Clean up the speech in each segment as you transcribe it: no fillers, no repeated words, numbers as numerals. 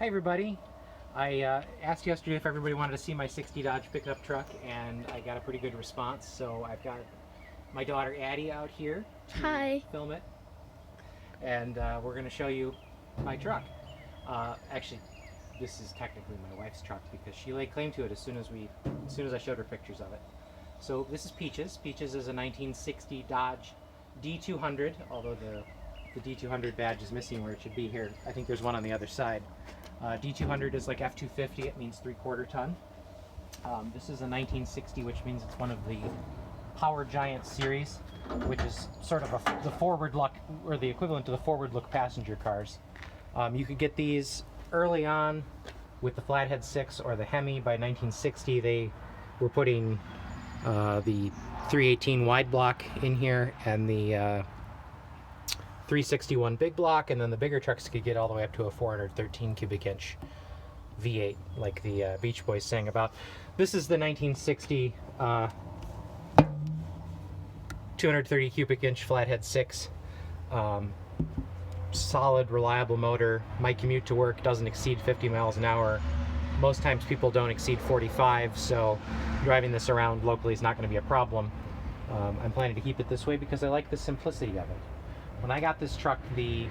Hi everybody. I asked yesterday if everybody wanted to see my 60 Dodge pickup truck, and I got a pretty good response. So I've got my daughter Addie out here to Hi. film it, and we're going to show you my truck. Actually, this is technically my wife's truck because she laid claim to it as soon as I showed her pictures of it. So this is Peaches. Peaches is a 1960 Dodge D200, although the D200 badge is missing where it should be here. I think there's one on the other side. D200 is like F250, it means 3/4 ton. This is a 1960, which means it's one of the Power Giant series, which is sort of the forward look, or the equivalent to the forward look passenger cars. You could get these early on with the Flathead 6 or the Hemi. By 1960, they were putting the 318 wide block in here and the 361 big block, and then the bigger trucks could get all the way up to a 413 cubic inch V8, like the Beach Boys sang about. This is the 1960 230 cubic inch Flathead 6. Solid, reliable motor. My commute to work doesn't exceed 50 miles an hour. Most times people don't exceed 45, so driving this around locally is not going to be a problem. I'm planning to keep it this way because I like the simplicity of it. When I got this truck, the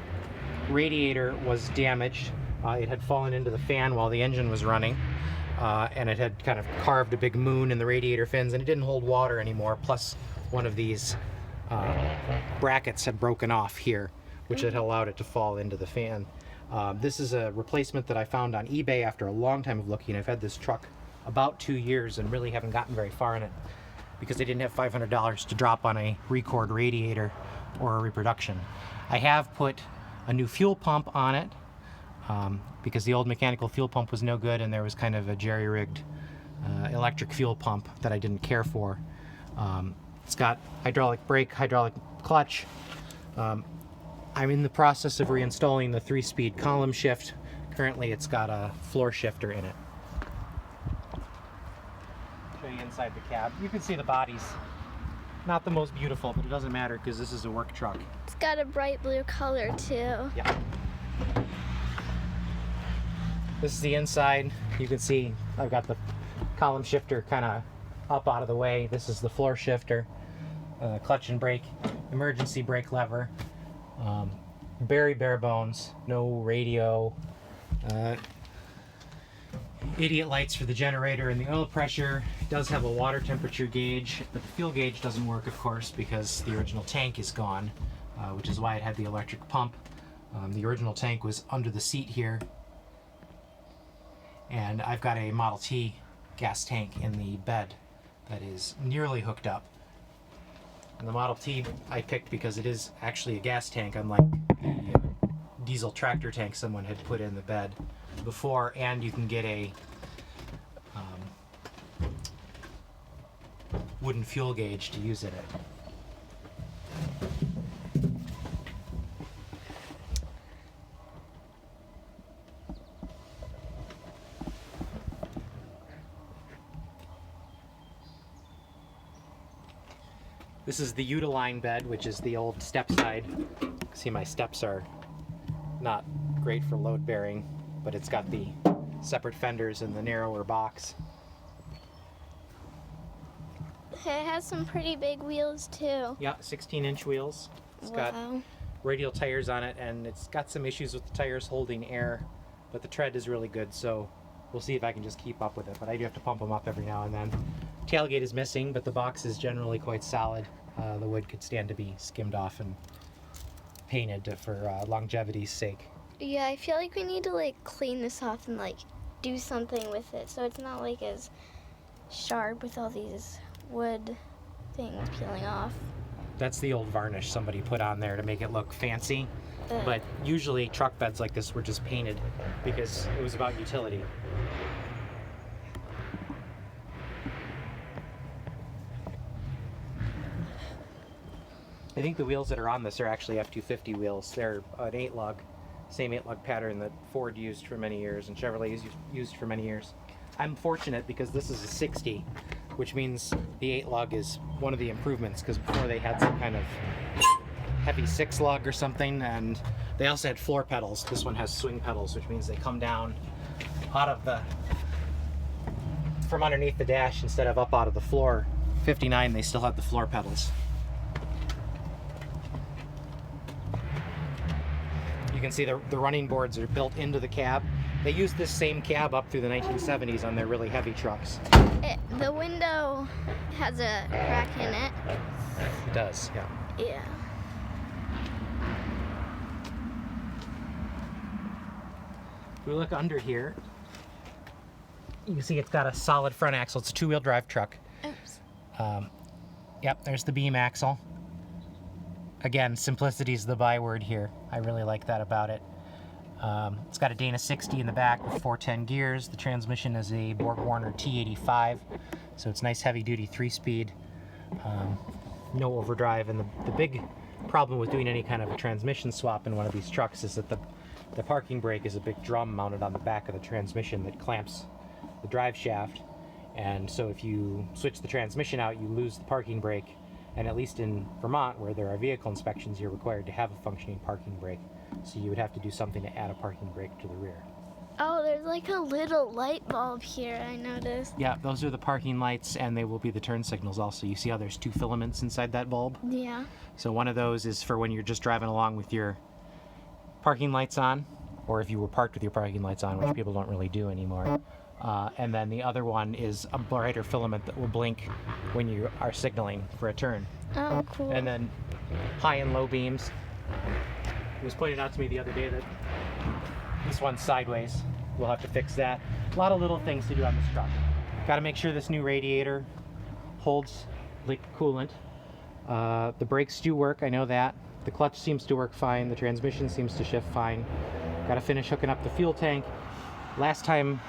radiator was damaged. It had fallen into the fan while the engine was running, and it had kind of carved a big moon in the radiator fins, and it didn't hold water anymore. Plus, one of these brackets had broken off here, which had allowed it to fall into the fan. This is a replacement that I found on eBay after a long time of looking. I've had this truck about 2 years and really haven't gotten very far in it because I didn't have $500 to drop on a Record radiator or a reproduction. I have put a new fuel pump on it because the old mechanical fuel pump was no good, and there was kind of a jerry-rigged electric fuel pump that I didn't care for. It's got hydraulic brake, hydraulic clutch. I'm in the process of reinstalling the 3-speed column shift. Currently it's got a floor shifter in it. Show you inside the cab. You can see the body's not the most beautiful, but it doesn't matter because this is a work truck. It's got a bright blue color too. Yeah. This is the inside. You can see I've got the column shifter kind of up out of the way. This is the floor shifter, clutch and brake, emergency brake lever. Very bare bones, no radio, idiot lights for the generator, and the oil pressure does have a water temperature gauge, but the fuel gauge doesn't work, of course, because the original tank is gone, which is why it had the electric pump. The original tank was under the seat here, and I've got a Model T gas tank in the bed that is nearly hooked up. And the Model T I picked because it is actually a gas tank, unlike the diesel tractor tank someone had put in the bed before, and you can get a wooden fuel gauge to use in it. This is the Utaline bed, which is the old step side. See, my steps are not great for load bearing, but it's got the separate fenders and the narrower box. It has some pretty big wheels too. Yeah, 16-inch wheels. It's got radial tires on it, and it's got some issues with the tires holding air, but the tread is really good, so we'll see if I can just keep up with it, but I do have to pump them up every now and then. Tailgate is missing, but the box is generally quite solid. The wood could stand to be skimmed off and painted for longevity's sake. Yeah, I feel like we need to clean this off and do something with it so it's not as sharp with all these wood things peeling off. That's the old varnish somebody put on there to make it look fancy. But usually truck beds like this were just painted because it was about utility. I think the wheels that are on this are actually F250 wheels. They're an 8-lug, same 8-lug pattern that Ford used for many years and Chevrolet used for many years. I'm fortunate because this is a 60, which means the 8-lug is one of the improvements, because before they had some kind of heavy 6-lug or something, and they also had floor pedals. This one has swing pedals, which means they come down out of from underneath the dash instead of up out of the floor. 59, they still have the floor pedals. You can see the running boards are built into the cab. They used this same cab up through the 1970s on their really heavy trucks. The window has a crack in it. It does, yeah. Yeah. If we look under here, you can see it's got a solid front axle. It's a 2-wheel drive truck. Oops. Yep, there's the beam axle. Again, simplicity is the byword here. I really like that about it. It's got a Dana 60 in the back with 410 gears. The transmission is a Borg-Warner T85, so it's nice heavy-duty 3-speed. No overdrive, and the big problem with doing any kind of a transmission swap in one of these trucks is that the parking brake is a big drum mounted on the back of the transmission that clamps the drive shaft, and so if you switch the transmission out, you lose the parking brake. And at least in Vermont, where there are vehicle inspections, you're required to have a functioning parking brake. So you would have to do something to add a parking brake to the rear. Oh, there's like a little light bulb here, I noticed. Yeah, those are the parking lights, and they will be the turn signals also. You see how there's 2 filaments inside that bulb? Yeah. So one of those is for when you're just driving along with your parking lights on, or if you were parked with your parking lights on, which people don't really do anymore. And then the other one is a brighter filament that will blink when you are signaling for a turn. Oh, cool. And then high and low beams. It was pointed out to me the other day that this one's sideways. We'll have to fix that. A lot of little things to do on this truck. Got to make sure this new radiator holds liquid coolant. The brakes do work, I know that. The clutch seems to work fine. The transmission seems to shift fine. Got to finish hooking up the fuel tank. Last time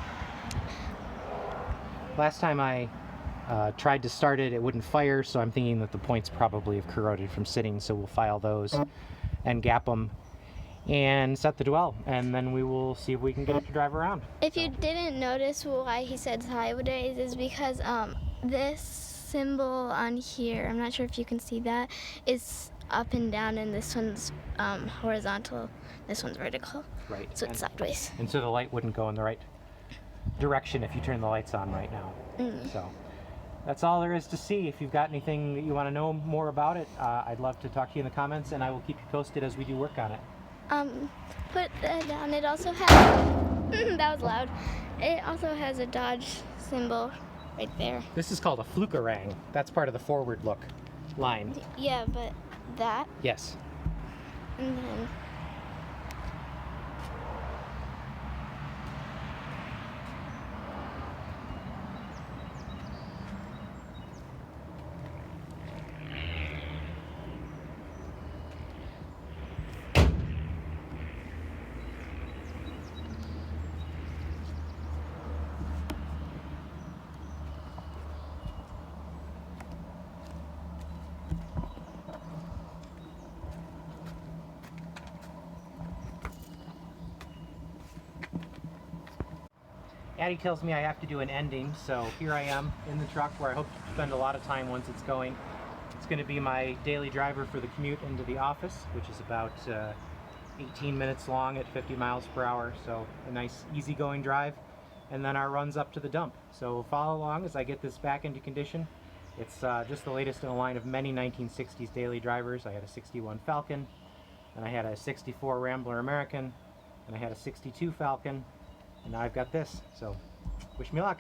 I tried to start it, it wouldn't fire, so I'm thinking that the points probably have corroded from sitting, so we'll file those and gap them and set the dwell, and then we will see if we can get it to drive around. If you didn't notice why he said sideways, is because this symbol on here, I'm not sure if you can see that, is up and down, and this one's horizontal, this one's vertical. Right. So it's sideways. And so the light wouldn't go in the right direction if you turn the lights on right now. So that's all there is to see. If you've got anything that you want to know more about it, I'd love to talk to you in the comments, and I will keep you posted as we do work on it. Put that down. It also has that was loud. It also has a Dodge symbol right there. This is called a Flukerang. That's part of the forward look line. Yeah, but that, Yes. and then Addie tells me I have to do an ending, so here I am in the truck where I hope to spend a lot of time once it's going. It's going to be my daily driver for the commute into the office, which is about 18 minutes long at 50 miles per hour, so a nice easygoing drive. And then our runs up to the dump. So follow along as I get this back into condition. It's just the latest in a line of many 1960s daily drivers. I had a 61 Falcon, and I had a 64 Rambler American, and I had a 62 Falcon, and now I've got this. So wish me luck.